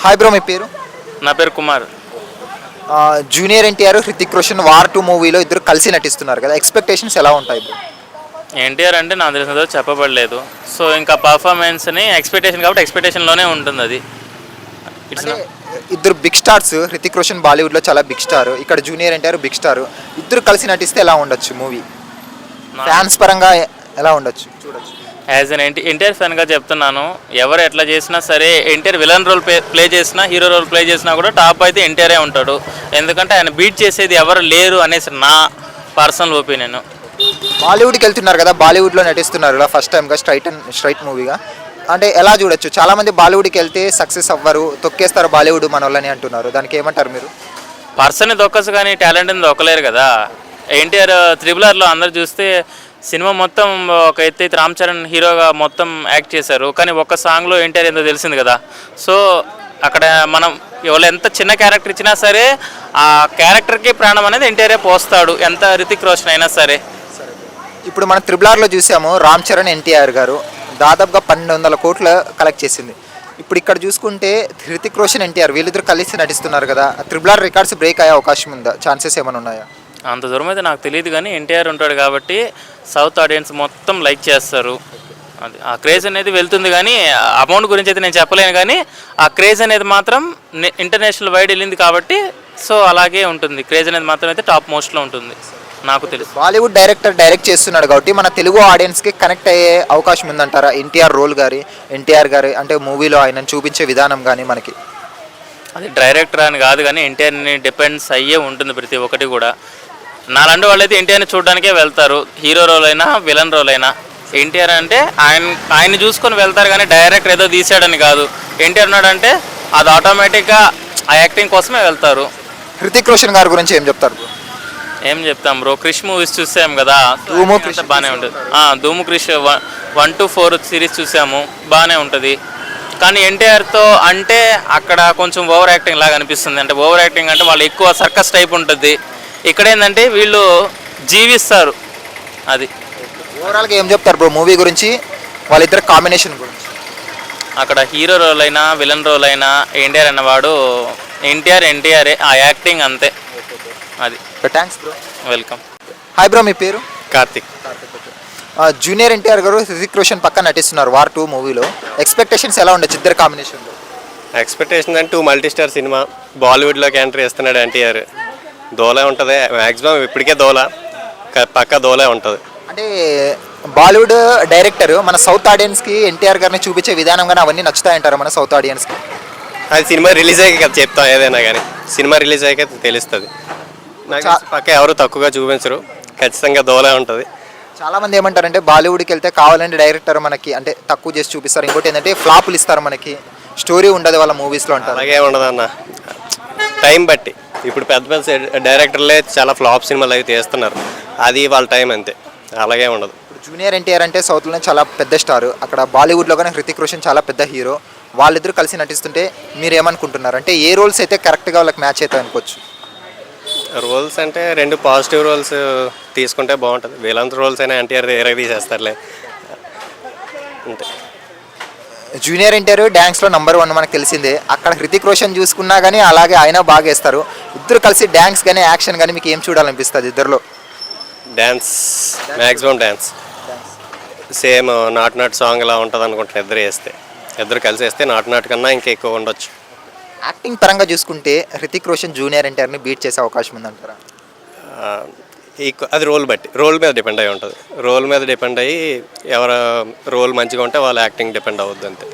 Hi bro, మీ పేరు? నా పేరు కుమార్. జూనియర్ ఎన్టీఆర్, హృతిక్ రోషన్ వార్ 2 మూవీలో ఇద్దరు కలిసి నటిస్తున్నారు కదా, ఎక్స్పెక్టేషన్స్ ఎలా ఉంటాయి బ్రో? ఎన్టీఆర్ అంటే నాకు తెలిసినంత చెప్పబడలేదు. సో ఇంకా పర్ఫార్మెన్స్ని ఎక్స్పెక్టేషన్ కాబట్టి ఎక్స్పెక్టేషన్లోనే ఉంటుంది అది. ఇట్స్ అంటే ఇద్దరు బిగ్ స్టార్స్, హృతిక్ రోషన్ బాలీవుడ్లో చాలా బిగ్ స్టార్, ఇక్కడ జూనియర్ ఎన్టీఆర్ బిగ్ స్టార్, ఇద్దరు కలిసి నటిస్తే ఎలా ఉండొచ్చు మూవీ? ఫ్యాన్స్ పరంగా ఎలా ఉండొచ్చు చూడొచ్చు? యాజ్ అన్ ఎన్టీఆర్ ఫ్యాన్గా చెప్తున్నాను, ఎవరు ఎట్లా చేసినా సరే, ఎన్టీఆర్ విలన్ రోల్ ప్లే చేసినా, హీరో రోల్ ప్లే చేసినా కూడా టాప్ అయితే ఎన్టీఆరే ఉంటాడు. ఎందుకంటే ఆయన బీట్ చేసేది ఎవరు లేరు అనేసి నా పర్సనల్ ఒపీనియన్. బాలీవుడ్కి వెళ్తున్నారు కదా, బాలీవుడ్లో నటిస్తున్నారు ఇలా ఫస్ట్ టైంగా స్ట్రైట్ మూవీగా, అంటే ఎలా చూడొచ్చు? చాలామంది బాలీవుడ్కి వెళ్తే సక్సెస్ అవ్వరు, తొక్కేస్తారు బాలీవుడ్ మన వాళ్ళని అంటున్నారు, దానికి ఏమంటారు మీరు? పర్సన్ని దొక్కచ్చు కానీ టాలెంట్ని దొక్కలేరు కదా. ఎన్టీఆర్ త్రిబుల్-ఆర్లో అందరు చూస్తే సినిమా మొత్తం ఒక ఎత్తైతే రామ్ చరణ్ హీరోగా మొత్తం యాక్ట్ చేశారు, కానీ ఒక్క సాంగ్లో ఎన్టీఆర్ ఏందో తెలిసింది కదా. సో అక్కడ మనం ఎవరు ఎంత చిన్న క్యారెక్టర్ ఇచ్చినా సరే ఆ క్యారెక్టర్కి ప్రాణం అనేది ఎన్టీఆరే పోస్తాడు, ఎంత హృతిక్ రోషన్ అయినా సరే. ఇప్పుడు మనం త్రిబుల్-ఆర్లో చూసాము, రామ్ చరణ్ ఎన్టీఆర్ గారు దాదాపుగా 1200 కోట్లు కలెక్ట్ చేసింది. ఇప్పుడు ఇక్కడ చూసుకుంటే హృతిక్ రోషన్ ఎన్టీఆర్ వీళ్ళిద్దరు కలిసి నటిస్తున్నారు కదా, త్రిబుల్-ఆర్ రికార్డ్స్ బ్రేక్ అయ్యే అవకాశం ఉందా? ఛాన్సెస్ ఏమైనా ఉన్నాయా? అంత దూరం అయితే నాకు తెలియదు, కానీ ఎన్టీఆర్ ఉంటాడు కాబట్టి సౌత్ ఆడియన్స్ మొత్తం లైక్ చేస్తారు. అది ఆ క్రేజ్ అనేది వెళ్తుంది, కానీ అమౌంట్ గురించి అయితే నేను చెప్పలేను, కానీ ఆ క్రేజ్ అనేది మాత్రం ఇంటర్నేషనల్ వైడ్ వెళ్ళింది కాబట్టి సో అలాగే ఉంటుంది. క్రేజ్ అనేది మాత్రం అయితే టాప్ మోస్ట్లో ఉంటుంది నాకు తెలుసు. బాలీవుడ్ డైరెక్ట్ చేస్తున్నాడు కాబట్టి మన తెలుగు ఆడియన్స్కి కనెక్ట్ అయ్యే అవకాశం ఉందంటారా? ఎన్టీఆర్ గారి అంటే మూవీలో ఆయన చూపించే విధానం కానీ మనకి అది డైరెక్టర్ అని కాదు, కానీ ఎన్టీఆర్ని డిపెండ్స్ అయ్యే ఉంటుంది ప్రతి ఒక్కటి కూడా. నాలాంటి వాళ్ళైతే ఎన్టీఆర్ని చూడడానికే వెళ్తారు, హీరో రోల్ అయినా విలన్ రోల్ అయినా. ఎన్టీఆర్ అంటే ఆయన్ని చూసుకొని వెళ్తారు, కానీ డైరెక్టర్ ఏదో తీసాడని కాదు. ఎన్టీఆర్ ఉన్నాడంటే అది ఆటోమేటిక్గా ఆ యాక్టింగ్ కోసమే వెళ్తారు. హృతిక్ రోషన్ గారి గురించి ఏం చెప్తారు? ఏం చెప్తాం బ్రో, క్రిష్ మూవీస్ చూసాం కదా, బాగానే ఉంటుంది. ధూము క్రిష్ 1 to 4 సిరీస్ చూసాము, బాగానే ఉంటుంది. కానీ ఎన్టీఆర్తో అంటే అక్కడ కొంచెం ఓవర్ యాక్టింగ్ లాగా అనిపిస్తుంది. అంటే ఓవర్ యాక్టింగ్ అంటే వాళ్ళు ఎక్కువ సర్కస్ టైప్ ఉంటుంది, ఇక్కడ ఏంటంటే వీళ్ళు జీవిస్తారు. అది ఓవరాల్గా ఏం చెప్తారు బ్రో మూవీ గురించి, వాళ్ళిద్దరు కాంబినేషన్ గురించి? అక్కడ హీరో రోల్ అయినా విలన్ రోల్ అయినా ఎన్టీఆర్ అన్నవాడు ఎన్టీఆరే, ఆ యాక్టింగ్ అంతే. అది thanks bro. Welcome. Hi bro, మీ పేరు? కార్తిక్. జూనియర్ ఎన్టీఆర్ గారు హృతిక్ రోషన్ పక్కన నటిస్తున్నారు వార్ 2 మూవీలో, ఎక్స్పెక్టేషన్స్ ఎలా ఉండొచ్చు ఇద్దరు కాంబినేషన్లో? ఎక్స్పెక్టేషన్ అంటే 2 మల్టీ స్టార్ సినిమా, బాలీవుడ్లోకి ఎంట్రీ ఇస్తున్నాడు ఎన్టీఆర్, దోలే ఉంటుంది మ్యాక్సిమం. ఇప్పటికే పక్క దోలే ఉంటుంది. అంటే బాలీవుడ్ డైరెక్టర్ మన సౌత్ ఆడియన్స్కి ఎన్టీఆర్ గారిని చూపించే విధానం కానీ అవన్నీ నచ్చుతాయంటారా మన సౌత్ ఆడియన్స్కి? అది సినిమా రిలీజ్ అయ్యాక కదా చెప్తాం, ఏదైనా కానీ సినిమా రిలీజ్ అయ్యాక తెలుస్తుంది. నాకు పక్క ఎవరు తక్కువగా చూపించరు, ఖచ్చితంగా దోలే ఉంటుంది. చాలామంది ఏమంటారంటే బాలీవుడ్కి వెళ్తే కావాలంటే డైరెక్టర్ మనకి అంటే తక్కువ చేసి చూపిస్తారు, ఇంకోటి ఏంటంటే ఫ్లాపులు ఇస్తారు, మనకి స్టోరీ ఉండదు వాళ్ళ మూవీస్లో అంటారు. అలాగే ఉండదు అన్న, టైం బట్టి. ఇప్పుడు పెద్ద డైరెక్టర్లే చాలా ఫ్లాప్ సినిమాలు అవి తీస్తున్నారు, అది వాళ్ళ టైం అంతే, అలాగే ఉండదు. జూనియర్ ఎన్టీఆర్ అంటే సౌత్లోనే చాలా పెద్ద స్టార్, అక్కడ బాలీవుడ్లో కానీ హృతిక్ రోషన్ చాలా పెద్ద హీరో, వాళ్ళిద్దరూ కలిసి నటిస్తుంటే మీరు ఏమనుకుంటున్నారు? అంటే ఏ రోల్స్ అయితే కరెక్ట్గా వాళ్ళకి మ్యాచ్ అవుతాయి అనుకోవచ్చు? రోల్స్ అంటే 2 పాజిటివ్ రోల్స్ తీసుకుంటే బాగుంటుంది. విలన్ రోల్స్ అయినా ఎన్టీఆర్ తీసేస్తారులే అంతే. జూనియర్ ఎన్టీఆర్ డ్యాన్స్లో నెంబర్ 1 మనకు తెలిసిందే, అక్కడ హృతిక్ రోషన్ చూసుకున్నా కానీ అలాగే ఆయన బాగా వేస్తారు. ఇద్దరు కలిసి డ్యాన్స్ కానీ యాక్షన్ కానీ మీకు ఏం చూడాలనిపిస్తుంది ఇద్దరిలో? Dance, maximum dance. Same not song ఇలా ఉంటుంది అనుకుంటున్నాను. ఇద్దరు కలిసి వేస్తే నాట్ కన్నా ఇంకా ఎక్కువ ఉండొచ్చు. యాక్టింగ్ పరంగా చూసుకుంటే హృతిక్ రోషన్ జూనియర్ ఎన్టీఆర్ని బీట్ చేసే అవకాశం ఉందంటారా? అది రోల్ బట్టి, రోల్ మీద డిపెండ్ అయ్యి ఉంటుంది. రోల్ మీద డిపెండ్ అయ్యి ఎవరు రోల్ మంచిగా ఉంటే వాళ్ళ యాక్టింగ్ డిపెండ్ అవ్వద్దు అంతే.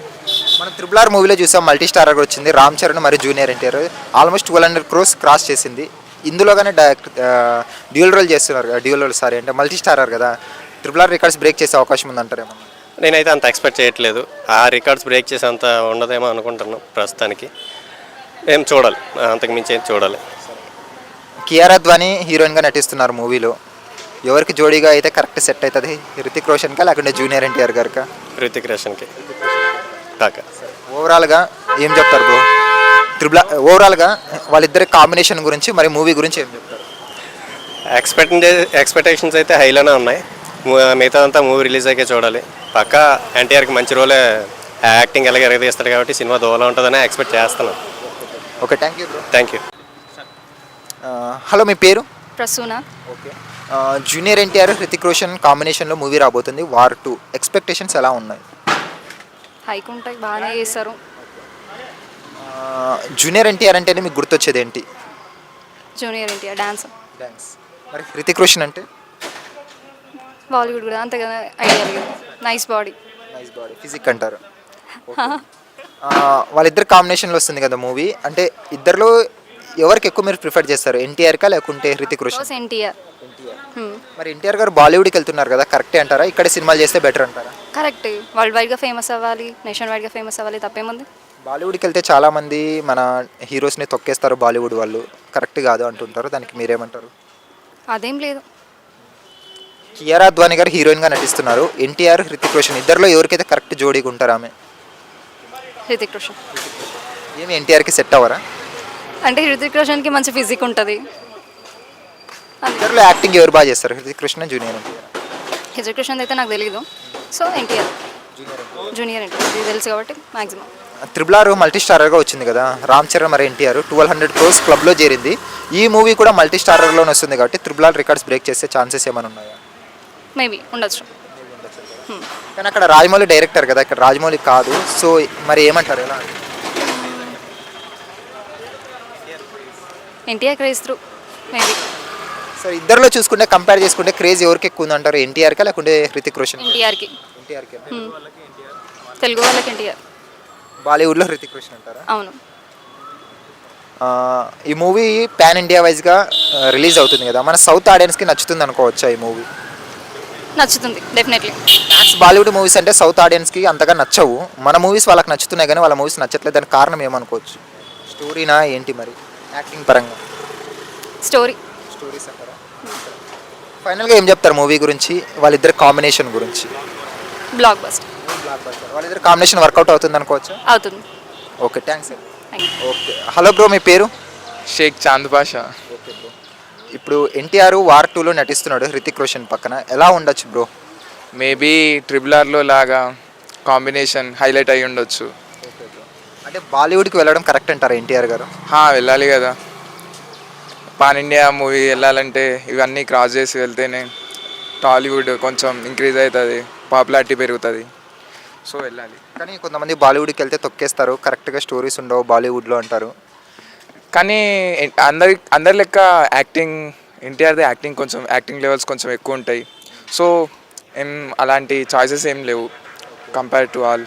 మనం త్రిబుల్-ఆర్ మూవీలో చూసాం, మల్టీ స్టారర్ వచ్చింది, రామ్ చరణ్ మరియు junior NTR almost 1200 crores cross చేసింది. ఇందులో కానీ డ్యూయల్ రోల్ చేస్తున్నారు, అంటే మల్టీ స్టారర్ కదా, త్రిబుల్-ఆర్ రికార్డ్స్ బ్రేక్ చేసే అవకాశం ఉందంటారేమో? నేనైతే అంత ఎక్స్పెక్ట్ చేయట్లేదు, ఆ రికార్డ్స్ బ్రేక్ చేసే అంత ఉండదేమో అనుకుంటున్నాను ప్రస్తుతానికి. ఏం చూడాలి, అంతకు మించి ఏం చూడాలి. కియారా అద్వానీ హీరోయిన్గా నటిస్తున్నారు మూవీలో, ఎవరికి జోడీగా అయితే కరెక్ట్ సెట్ అవుతుంది? హృతిక్ రోషన్కా లేకుంటే జూనియర్ ఎన్టీఆర్ గారికా? హృతిక్ రోషన్కి కాక. ఓవరాల్గా ఏం చెప్తారు బ్రో ఓవరాల్గా వాళ్ళిద్దరి కాంబినేషన్ గురించి మరి మూవీ గురించి ఏం చెప్తారు? ఎక్స్పెక్టేషన్స్ అయితే హైలోనే ఉన్నాయి. మిగతా అంతా మూవీ రిలీజ్ అయ్యాకే చూడాలి. పక్కా ఎన్టీఆర్కి మంచి రోలే యాక్టింగ్ ఎలాగ ఎరగదీస్తాడు కాబట్టి సినిమా దోలా ఉంటుందని ఎక్స్పెక్ట్ చేస్తున్నాను. Okay, thank you bro. Thank you. Hello, మీ పేరు? ప్రసూన. ఓకే. జూనియర్ ఎన్టీఆర్ హృతిక్ రోషన్ కాంబినేషన్లో మూవీ రాబోతుంది వార్ 2. ఎక్స్పెక్టేషన్స్ ఎలా ఉన్నాయి? హైక్ ఉంటాయి, బాగానే చేస్తారు. జూనియర్ ఎన్టీఆర్ అంటేనే మీకు గుర్తొచ్చేది ఏంటి? Junior NTR dance. థ్యాంక్స్. మరి హృతిక్ రోషన్ అంటే? బాలీవుడ్ కూడా అంతగా ఐడియా లేదు. Nice body. Nice body, physique అంటారు. వాళ్ళిద్దరు కాంబినేషన్లో వస్తుంది కదా మూవీ, అంటే ఇద్దరిలో ఎవరికి ఎక్కువ మీరు ప్రిఫర్ చేస్తారు, ఎన్టీఆర్కా లేకుంటే హృతిక్ రోషన్? ఎన్టీఆర్. మరి ఎన్టీఆర్ గారు బాలీవుడ్కి వెళ్తున్నారు కదా, కరెక్టే అంటారా? ఇక్కడ సినిమాలు చేస్తే బెటర్ అంటారా? కరెక్ట్. వరల్డ్ వైడ్గా ఫేమస్ అవ్వాలి, నేషన్ వైడ్గా ఫేమస్ అవ్వాలి, తప్పేముంది? బాలీవుడ్కి వెళ్తే చాలామంది మన హీరోస్ని తొక్కేస్తారు బాలీవుడ్ వాళ్ళు, కరెక్ట్ కాదు అంటుంటారు, దానికి మీరేమంటారు? అదేం లేదు. కియారా అద్వానీ గారు హీరోయిన్గా నటిస్తున్నారు, ఎన్టీఆర్ హృతిక్ రోషన్ ఇద్దరిలో ఎవరికైతే కరెక్ట్ జోడీగా ఉంటారు ఆమె? హృతిక్ రోషన్. ఏమి ఎన్టీఆర్కి సెట్ అవ్వరా? అంటే హృతిక్ రోషన్కి మంచి ఫిజిక్ ఉంటుంది. ఇద్దరిలో యాక్టింగ్ ఎవరు బాగా చేస్తారు, హృతిక్ రోషన్ జూనియర్ ఎన్టీఆర్? హృతిక్ రోషన్ అయితే నాకు తెలియదు, సో ఎన్టీఆర్. జూనియర్ ఎన్టీఆర్ ఇది తెలుసు కాబట్టి మ్యాక్సిమం. RRR మల్టీ స్టారర్గా వచ్చింది కదా, రామ్ చరణ్ మరి ఎన్టీఆర్ 1200 crores క్లబ్లో చేరింది. ఈ మూవీ కూడా మల్టీ స్టారర్లోనే వస్తుంది కాబట్టి RRR రికార్డ్స్ బ్రేక్ చేసే ఛాన్సెస్ ఏమైనా ఉన్నాయా? మేబీ ఉండొచ్చు. కానీ అక్కడ రాజమౌళి డైరెక్టర్ కదా, ఇక్కడ రాజమౌళి కాదు, సో మరి ఏమంటారు, ఎలా? NTR craze through maybe. So ఇద్దరిలో చూసుకుంటే కంపేర్ చేసుకుంటే క్రేజ్ ఎవరికి ఎక్కువ ఉంది అంటారు, ఎన్టీఆర్కా లేకుంటే హృతిక్ రోషన్? ఎన్టీఆర్కి. ఎన్టీఆర్కి. తెలుగు వాళ్ళకి ఎన్టీఆర్, బాలీవుడ్లో హృతిక్ రోషన్ అంటారా? అవును. ఈ మూవీ పాన్ ఇండియా వైజ్గా రిలీజ్ అవుతుంది కదా, మన సౌత్ ఆడియన్స్కి నచ్చుతుంది అనుకోవచ్చా ఈ మూవీ? నచ్చుతుంది డెఫినెట్లీ. బాలీవుడ్ మూవీస్ అంటే సౌత్ ఆడియన్స్కి అంతగా నచ్చవు, మన మూవీస్ వాళ్ళకి నచ్చుతున్నాయి కానీ వాళ్ళ మూవీస్ నచ్చట్లేదు, దానికి కారణం ఏమనుకోవచ్చు? స్టోరీనా ఏంటి మరి, యాక్టింగ్ పరంగా? స్టోరీస్ అంటారా? ఫైనల్గా ఏం చెప్తారు మూవీ గురించి, వాళ్ళిద్దరు కాంబినేషన్ గురించి? Blockbuster. వాళ్ళిద్దరు కాంబినేషన్ వర్కౌట్ అవుతుంది అనుకోవచ్చు? అవుతుంది. Okay, thanks. Okay, hello bro, మీ పేరు? షేక్ చాంద్ పాషా. ఓకే బ్రో, ఇప్పుడు ఎన్టీఆర్ వార్ 2లో నటిస్తున్నాడు హృతిక్ రోషన్ పక్కన, ఎలా ఉండొచ్చు బ్రో? మేబీ RRRలో లాగా కాంబినేషన్ హైలైట్ అయ్యి ఉండొచ్చు. అంటే బాలీవుడ్కి వెళ్ళడం కరెక్ట్ అంటారా ఎన్టీఆర్ గారు? వెళ్ళాలి కదా, పాన్ ఇండియా మూవీ వెళ్ళాలంటే ఇవన్నీ క్రాస్ చేసి వెళ్తేనే టాలీవుడ్ కొంచెం ఇంక్రీజ్ అవుతుంది, పాపులారిటీ పెరుగుతుంది, సో వెళ్ళాలి. కానీ కొంతమంది బాలీవుడ్కి వెళ్తే తొక్కేస్తారు, కరెక్ట్గా స్టోరీస్ ఉండవు బాలీవుడ్లో అంటారు. కానీ అందరి లెక్క యాక్టింగ్, ఎన్టీఆర్ది యాక్టింగ్ కొంచెం, యాక్టింగ్ లెవెల్స్ కొంచెం ఎక్కువ ఉంటాయి, సో అలాంటి చాయిసెస్ ఏం లేవు compare to all.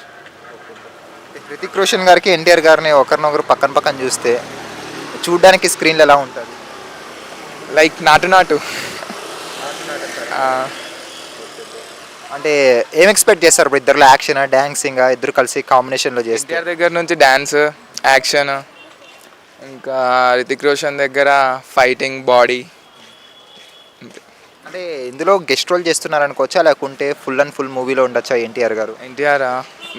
Hrithik Roshan గారికి ఎన్టీఆర్ గారిని ఒకరినొకరు పక్కన పక్కన చూస్తే చూడ్డానికి స్క్రీన్లో ఎలా ఉంటుంది? లైక్ నాటు అంటే ఏం ఎక్స్పెక్ట్ చేస్తారు ఇప్పుడు ఇద్దరులో, యాక్షన్ డాన్సింగ్ ఇద్దరు కలిసి కాంబినేషన్లో చేస్తే? ఎన్టీఆర్ దగ్గర నుంచి డ్యాన్స్, యాక్షన్, ఇంకా రితిక్ రోషన్ దగ్గర ఫైటింగ్, బాడీ. అంటే ఇందులో గెస్ట్ రోల్ చేస్తున్నారు అనుకోవచ్చా లేకుంటే ఫుల్ అండ్ ఫుల్ మూవీలో ఉండొచ్చా ఎన్టీఆర్ గారు? ఎన్టీఆర్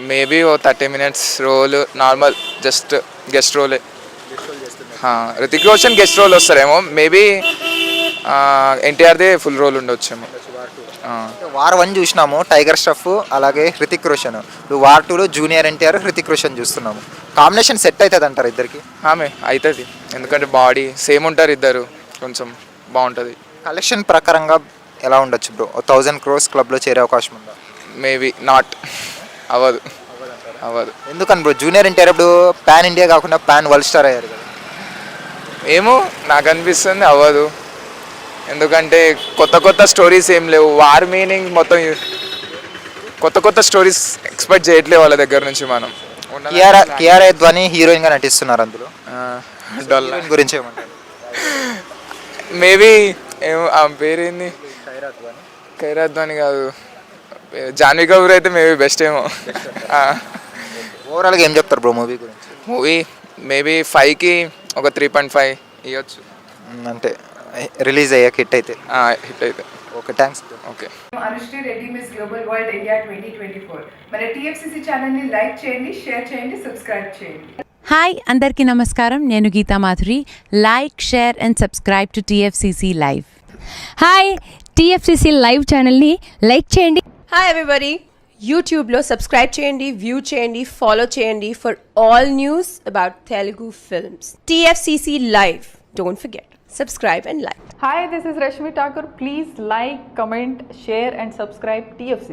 మేబీ ఓ 30 minutes role, normal just guest రోలే. రితిక్ రోషన్ గెస్ట్ రోల్ వస్తారేమో, మేబీ ఎన్టీఆర్దే ఫుల్ రోల్ ఉండొచ్చేమో. వార్ 1 చూసినాము, టైగర్ స్టఫ్ అలాగే హృతిక్ రోషన్, ఇప్పుడు వార్ 2లో జూనియర్ ఎన్టీఆర్ హృతిక్ రోషన్ చూస్తున్నాము, కాంబినేషన్ సెట్ అవుతుంది అంటారు ఇద్దరికి? అవుతుంది, ఎందుకంటే బాడీ సేమ్ ఉంటారు ఇద్దరు, కొంచెం బాగుంటుంది. కలెక్షన్ ప్రకారంగా ఎలా ఉండొచ్చు బ్రో, 1000 crores క్లబ్లో చేరే అవకాశం ఉందా? మేబీ నాట్, అవ్వదు. ఎందుకని బ్రో, జూనియర్ ఎన్టీఆర్ ఇప్పుడు పాన్ ఇండియా కాకుండా పాన్ వరల్డ్ స్టార్ అయ్యారు కదా? ఏమో నాకు అనిపిస్తుంది అవ్వదు, ఎందుకంటే కొత్త స్టోరీస్ ఏం లేవు, వార్ మీనింగ్ మొత్తం కొత్త స్టోరీస్ ఎక్స్పెక్ట్ చేయట్లేవు వాళ్ళ దగ్గర నుంచి మనం. కియారా అద్వానీ హీరోయిన్గా నటిస్తున్నారు అందులో, హీరోయిన్ గురించి ఏమంటారు? మేబీ ఆమె పేరేంది, ఖైరా అద్వానీ కాదు, జాన్వీ కపూర్ అయితే మేబీ బెస్ట్ ఏమో. ఓవరాల్గా ఏం చెప్తారు బ్రో మూవీ గురించి? మూవీ మేబీ 5కి ఒక 3.5 ఇవ్వచ్చు, అంటే రిలీజ్ అయ్యాక హిట్ అయితే. Okay, thanks. Okay. Anusri Reddy miss global world India 2024 మన TFCC ఛానల్ని లైక్ చేయండి, షేర్ చేయండి, సబ్స్క్రైబ్ చేయండి. హాయ్ అందరికీ నమస్కారం, నేను Geetha Madhuri. Like, share and subscribe to TFCC live. Hi, TFCC live ఛానల్ని లైక్ చేయండి. Hi everybody, యూట్యూబ్లో సబ్స్క్రైబ్ చేయండి, వ్యూ చేయండి, ఫాలో చేయండి for all news about Telugu films. TFCC Live. Don't forget. Subscribe and like. Hi, this is Rashmi Thakur. Please like, comment, share and subscribe TFC.